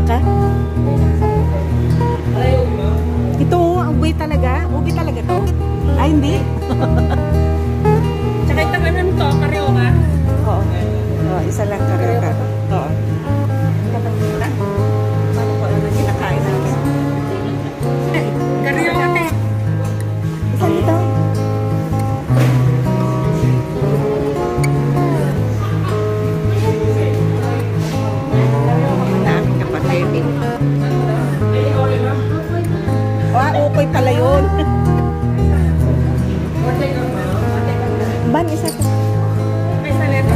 Ha? Ito, ubi talaga? Ubi talaga to? Ay, hindi? Tsaka itang ano to, karyoka? Oo. Oo, isa lang karyoka. Oo. Paano po naman kinakain namin? Karyoka, te. Isa nito? Okay pala yun. Ban, isa to. May isa nito.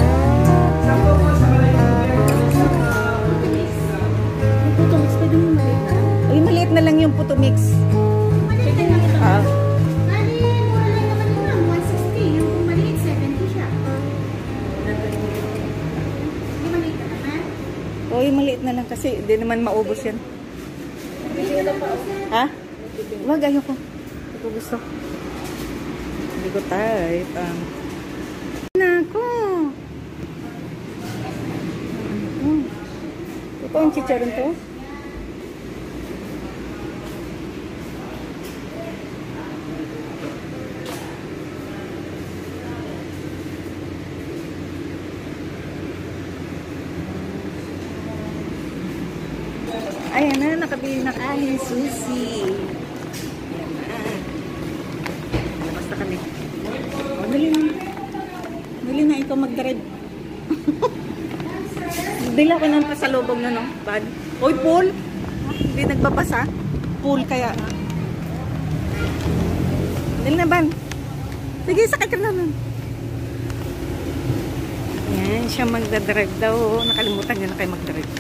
Yung puto mix, pwede mo maliit na? Ay, maliit na lang yung puto mix. Maliit na lang ito. Ah. Bali, mura lang naman yun ma'am. 160. Yung kung maliit, 70 siya. Hindi maliit na naman. Uy, maliit na lang kasi hindi naman maubos yan. Ha? Wag, ayoko. Hindi ko gusto. Hindi ko type. Nako. Ito ang chicharon to. Ayan na, nakabili na kanin, sushi. Ayan na. Labas na kami. O, dali na. Dali na, ikaw mag-drive. Dila ko nang pasalubog na, no? Bad. Uy, pool! Hindi nagbabasa. Pool kaya. Dali na, Ban. Sige, sakay ka na nun. Ayan, siya magdadrive daw. Nakalimutan niya na kayo mag-drive.